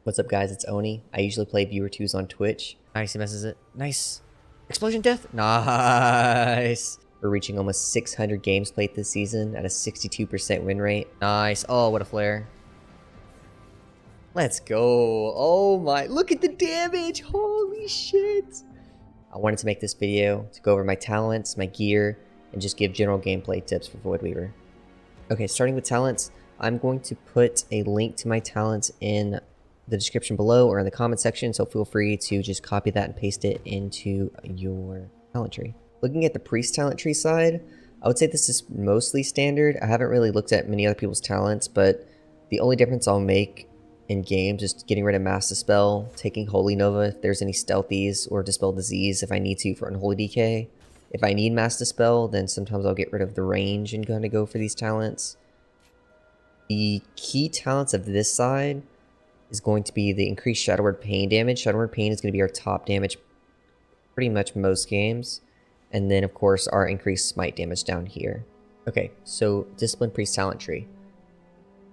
What's up, guys? It's Oni. I usually play viewer 2s on Twitch. Nice, he messes it. Nice. Explosion death. Nice. We're reaching almost 600 games played this season at a 62% win rate. Nice. Oh, what a flare. Let's go. Oh my, look at the damage. Holy shit. I wanted to make this video to go over my talents, my gear, and just give general gameplay tips for Voidweaver. Okay, starting with talents, I'm going to put a link to my talents in the description below or in the comment section, so feel free to just copy that and paste it into your talent tree. Looking at the priest talent tree side, I would say this is mostly standard. I haven't really looked at many other people's talents, but the only difference I'll make in games is getting rid of Mass Dispel, taking Holy Nova if there's any stealthies, or Dispel Disease if I need to for Unholy DK. If I need Mass Dispel, then sometimes I'll get rid of the range and kind of go for these talents. The key talents of this side is going to be the increased Shadow Word Pain damage. Shadow Word Pain is going to be our top damage pretty much most games. And then, of course, our increased Smite damage down here. Okay, so Discipline Priest talent tree.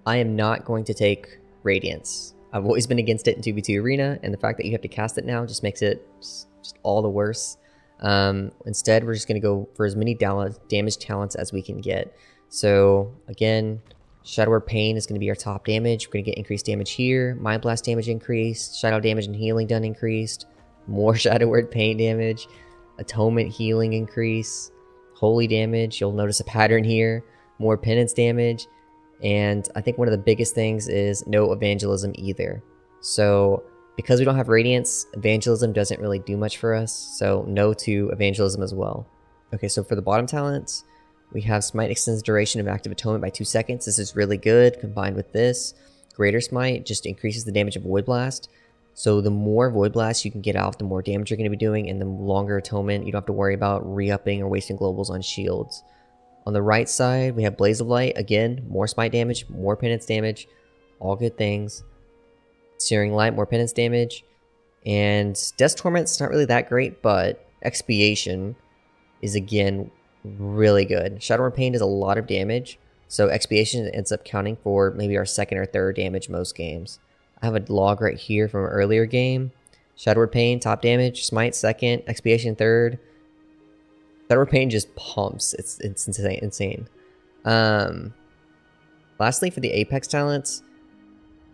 I am not going to take Radiance. I've always been against it in 2v2 Arena, and the fact that you have to cast it now just makes it just all the worse. Instead, we're just going to go for as many damage talents as we can get. So, again, Shadow Word Pain is going to be our top damage. We're going to get increased damage here. Mind Blast damage increased. Shadow damage and healing done increased. More Shadow Word Pain damage. Atonement healing increase. Holy damage. You'll notice a pattern here. More penance damage. And I think one of the biggest things is no evangelism either. So because we don't have Radiance, evangelism doesn't really do much for us. So no to evangelism as well. Okay, so for the bottom talents, we have Smite extends the duration of active atonement by 2 seconds. This is really good. Combined with this, Greater Smite just increases the damage of Void Blast. So the more Void Blast you can get out, the more damage you're going to be doing, and the longer atonement, you don't have to worry about re-upping or wasting globals on shields. On the right side, we have Blaze of Light. Again, more Smite damage, more penance damage. All good things. Searing Light, more penance damage. And Death's Torment's not really that great, but Expiation is, again, really good. Shadow Word Pain does a lot of damage, so Expiation ends up counting for maybe our second or third damage most games. I have a log right here from an earlier game. Shadow Word Pain, top damage. Smite, second. Expiation, third. Shadow Word Pain just pumps. It's insane. Lastly, for the Apex talents,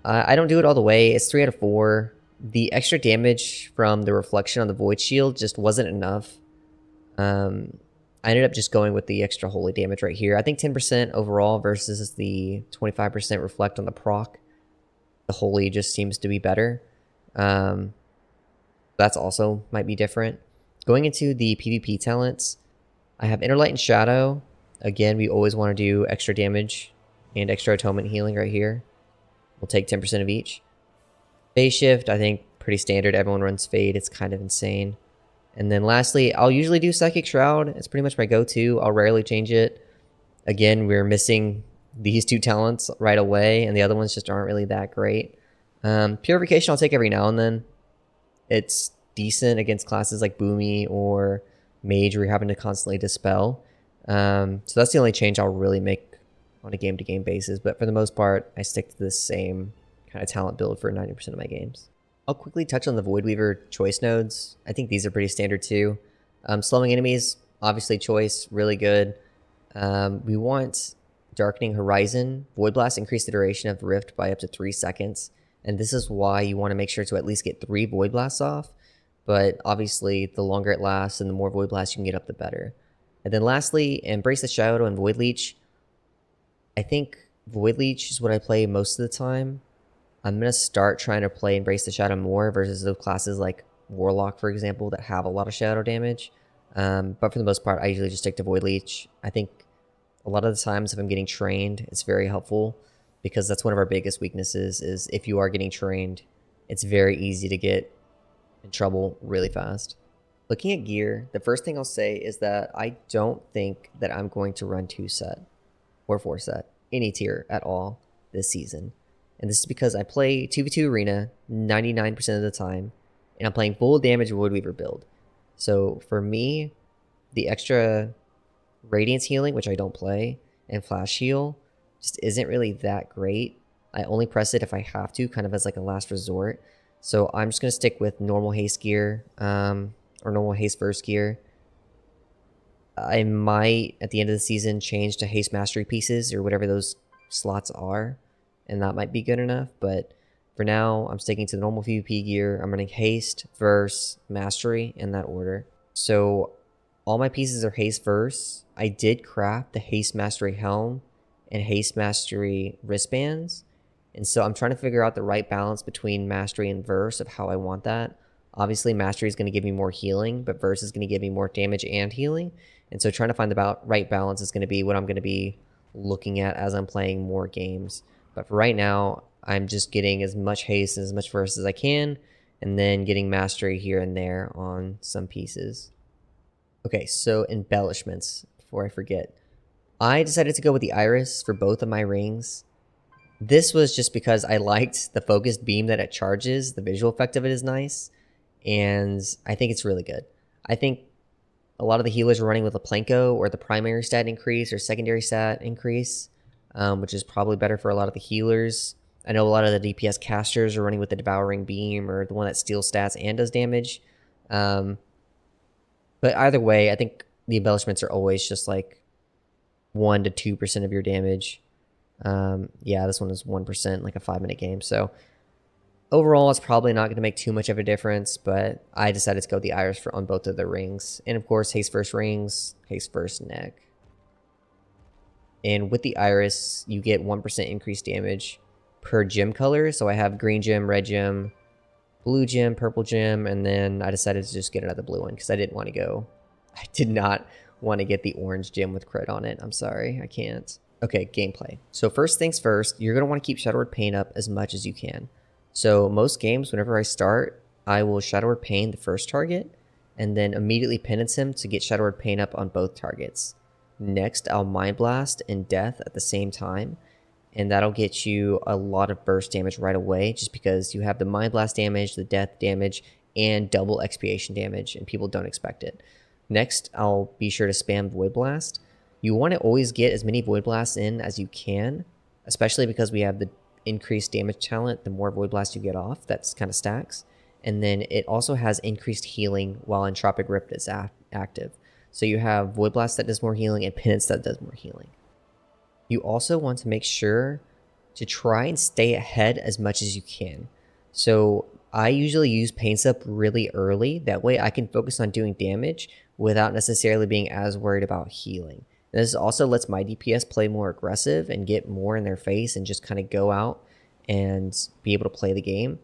I don't do it all the way. It's 3 out of 4. The extra damage from the reflection on the Void Shield just wasn't enough. I ended up just going with the extra holy damage right here. I think 10% overall versus the 25% reflect on the proc. The holy just seems to be better. That's also might be different. Going into the PvP talents, I have Inner Light and Shadow. Again, we always want to do extra damage and extra atonement healing right here. We'll take 10% of each. Phase Shift, I think pretty standard. Everyone runs Fade. It's kind of insane. And then lastly, I'll usually do Psychic Shroud. It's pretty much my go-to. I'll rarely change it. Again, we're missing these 2 talents right away, and the other ones just aren't really that great. Purification I'll take every now and then. It's decent against classes like Boomy or Mage where you're having to constantly dispel. So that's the only change I'll really make on a game-to-game basis. But for the most part, I stick to the same kind of talent build for 90% of my games. I'll quickly touch on the Voidweaver choice nodes. I think these are pretty standard too. Slowing enemies, obviously choice, really good. We want Darkening Horizon. Void Blast increase the duration of Rift by up to 3 seconds. And this is why you want to make sure to at least get 3 Void Blasts off. But obviously, the longer it lasts and the more Void Blasts you can get up, the better. And then lastly, Embrace the Shadow and Void Leech. I think Void Leech is what I play most of the time. I'm going to start trying to play Embrace the Shadow more versus those classes like Warlock, for example, that have a lot of shadow damage. But for the most part, I usually just stick to Void Leech. I think a lot of the times if I'm getting trained, it's very helpful because that's one of our biggest weaknesses is if you are getting trained, it's very easy to get in trouble really fast. Looking at gear, the first thing I'll say is that I don't think that I'm going to run 2-set or 4-set, any tier at all this season. And this is because I play 2v2 Arena 99% of the time, and I'm playing full damage Voidweaver build. So for me, the extra Radiance healing, which I don't play, and Flash heal just isn't really that great. I only press it if I have to, kind of as like a last resort. So I'm just going to stick with normal haste gear, or normal haste first gear. I might, at the end of the season, change to haste mastery pieces or whatever those slots are, and that might be good enough. But for now, I'm sticking to the normal PvP gear. I'm running haste, verse, mastery in that order. So all my pieces are haste verse. I did craft the haste mastery helm and haste mastery wristbands. And so I'm trying to figure out the right balance between mastery and verse of how I want that. Obviously, mastery is going to give me more healing, but verse is going to give me more damage and healing. And so trying to find the right balance is going to be what I'm going to be looking at as I'm playing more games. But for right now, I'm just getting as much haste and as much verse as I can, and then getting mastery here and there on some pieces. Okay, so embellishments, before I forget. I decided to go with the iris for both of my rings. This was just because I liked the focused beam that it charges. The visual effect of it is nice, and I think it's really good. I think a lot of the healers are running with a Planko or the primary stat increase or secondary stat increase, which is probably better for a lot of the healers. I know a lot of the DPS casters are running with the Devouring Beam or the one that steals stats and does damage. But either way, I think the embellishments are always just like 1 to 2% of your damage. Yeah, this one is 1%, like a 5-minute game. So overall, it's probably not going to make too much of a difference, but I decided to go with the iris on both of the rings. And of course, haste first rings, haste first neck. And with the iris, you get 1% increased damage per gem color. So I have green gem, red gem, blue gem, purple gem, and then I decided to just get another blue one because I didn't want to go. I did not want to get the orange gem with crit on it. I'm sorry, I can't. Okay, gameplay. So first things first, you're going to want to keep Shadow Word Pain up as much as you can. So most games, whenever I start, I will Shadow Word Pain the first target, and then immediately penance him to get Shadow Word Pain up on both targets. Next, I'll Mind Blast and Death at the same time, and that'll get you a lot of burst damage right away, just because you have the Mind Blast damage, the Death damage, and double expiation damage, and people don't expect it. Next, I'll be sure to spam Void Blast. You want to always get as many Void Blasts in as you can, especially because we have the increased damage talent. The more Void Blast you get off, that's kind of stacks. And then it also has increased healing while Entropic Rift is active. So you have Void Blast that does more healing and Penance that does more healing. You also want to make sure to try and stay ahead as much as you can. So I usually use Pain Sup really early. That way I can focus on doing damage without necessarily being as worried about healing. This also lets my DPS play more aggressive and get more in their face and just kind of go out and be able to play the game.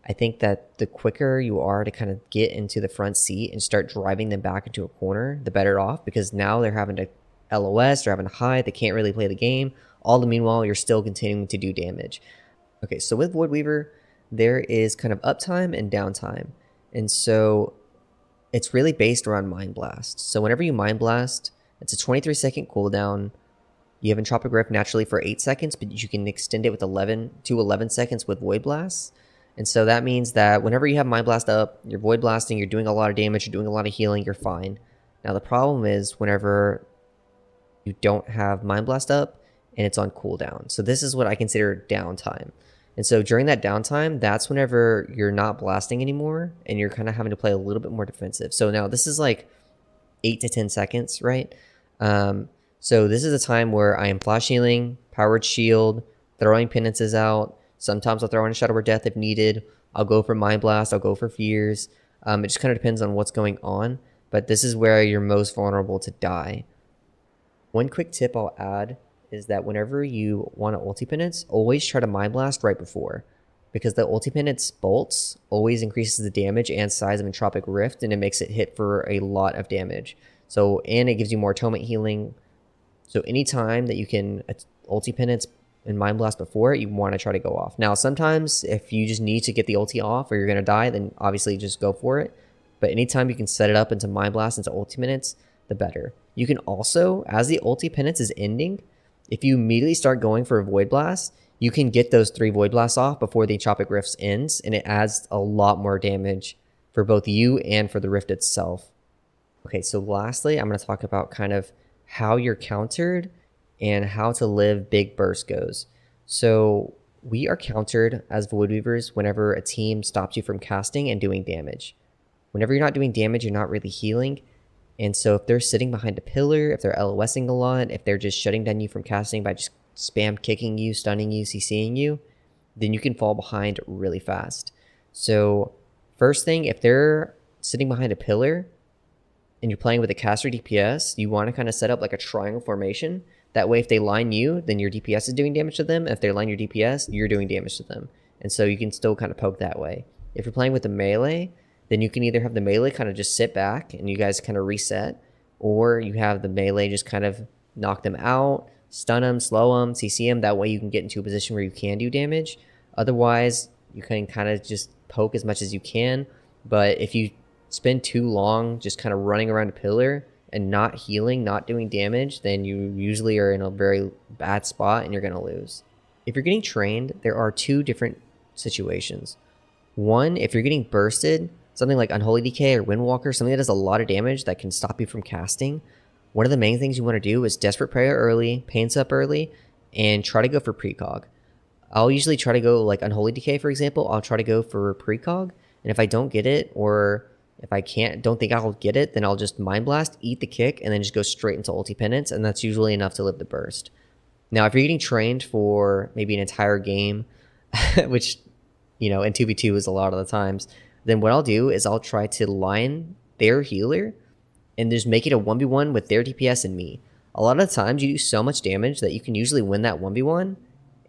I think that the quicker you are to kind of get into the front seat and start driving them back into a corner, the better off, because now they're having to LOS, they're having to hide, they can't really play the game. All the meanwhile, you're still continuing to do damage. Okay, so with Voidweaver, there is kind of uptime and downtime. And so it's really based around Mind Blast. So whenever you Mind Blast, it's a 23-second cooldown. You have Entropic Rift naturally for 8 seconds, but you can extend it with 11 seconds with Void Blast. And so that means that whenever you have Mind Blast up, you're Void Blasting, you're doing a lot of damage, you're doing a lot of healing, you're fine. Now the problem is whenever you don't have Mind Blast up and it's on cooldown. So this is what I consider downtime. And so during that downtime, that's whenever you're not blasting anymore and you're kind of having to play a little bit more defensive. So now this is like 8 to 10 seconds, right? So this is a time where I am flash healing, powered shield, throwing penances out. Sometimes I'll throw in a Shadow Word Death if needed. I'll go for Mind Blast. I'll go for Fears. It just kind of depends on what's going on. But this is where you're most vulnerable to die. One quick tip I'll add is that whenever you want to ulti penance, always try to Mind Blast right before. Because the ulti penance bolts always increases the damage and size of Entropic Rift, and it makes it hit for a lot of damage. So, and it gives you more atonement healing. So anytime that you can ulti penance and Mind Blast before it, you want to try to go off. Now, sometimes if you just need to get the ulti off or you're going to die, then obviously just go for it. But anytime you can set it up into Mind Blast into ulti penance, the better. You can also, as the ulti penance is ending, if you immediately start going for a Void Blast, you can get those 3 Void Blasts off before the Entropic Rift ends, and it adds a lot more damage for both you and for the Rift itself. Okay, so lastly, I'm going to talk about kind of how you're countered and how to live big burst goes. So We are countered as Voidweavers whenever a team stops you from casting and doing damage. Whenever you're not doing damage, you're not really healing. And so if they're sitting behind a pillar, if they're LOSing a lot, if they're just shutting down you from casting by just spam kicking you, stunning you, CCing you, then you can fall behind really fast. So first thing, if they're sitting behind a pillar and you're playing with a caster DPS, you want to kind of set up like a triangle formation. That way, if they line you, then your DPS is doing damage to them. If they line your DPS, you're doing damage to them. And so you can still kind of poke that way. If you're playing with the melee, then you can either have the melee kind of just sit back and you guys kind of reset, or you have the melee just kind of knock them out, stun them, slow them, CC them. That way you can get into a position where you can do damage. Otherwise, you can kind of just poke as much as you can. But if you spend too long just kind of running around a pillar and not healing, not doing damage, then you usually are in a very bad spot and you're going to lose. If you're getting trained, there are two different situations. One, if you're getting bursted, something like Unholy Decay or Windwalker, something that does a lot of damage that can stop you from casting, one of the main things you want to do is Desperate Prayer early, Pain Sup early, and try to go for precog. I'll usually try to go like Unholy Decay, for example. I'll try to go for precog, and if I don't get it, or if I don't think I'll get it, then I'll just Mind Blast, eat the kick, and then just go straight into Ulti Penance, and that's usually enough to live the burst. Now, if you're getting trained for maybe an entire game, which, in 2v2 is a lot of the times, then what I'll do is I'll try to line their healer and just make it a 1v1 with their DPS and me. A lot of the times you do so much damage that you can usually win that 1v1,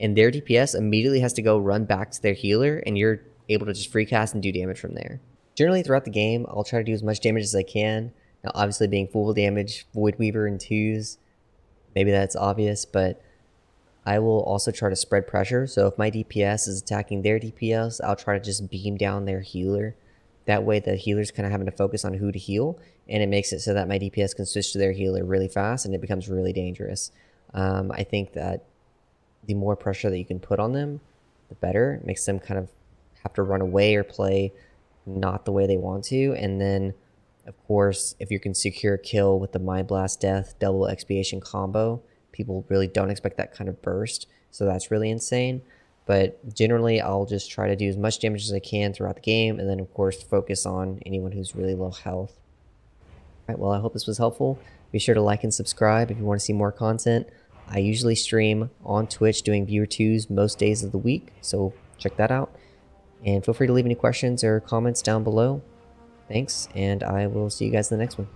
and their DPS immediately has to go run back to their healer, and you're able to just free cast and do damage from there. Generally, throughout the game, I'll try to do as much damage as I can. Now, obviously, being full damage, Voidweaver in 2s, maybe that's obvious, but I will also try to spread pressure. So if my DPS is attacking their DPS, I'll try to just beam down their healer. That way, the healer's kind of having to focus on who to heal, and it makes it so that my DPS can switch to their healer really fast, and it becomes really dangerous. I think that the more pressure that you can put on them, the better. It makes them kind of have to run away or play not the way they want to. And then, of course, if you can secure a kill with the Mind Blast Death double expiation combo, people really don't expect that kind of burst, so that's really insane. But generally, I'll just try to do as much damage as I can throughout the game, and then, of course, focus on anyone who's really low health. All right, well, I hope this was helpful. Be sure to like and subscribe if you want to see more content. I usually stream on Twitch doing viewer 2s most days of the week, so check that out. And feel free to leave any questions or comments down below. Thanks, and I will see you guys in the next one.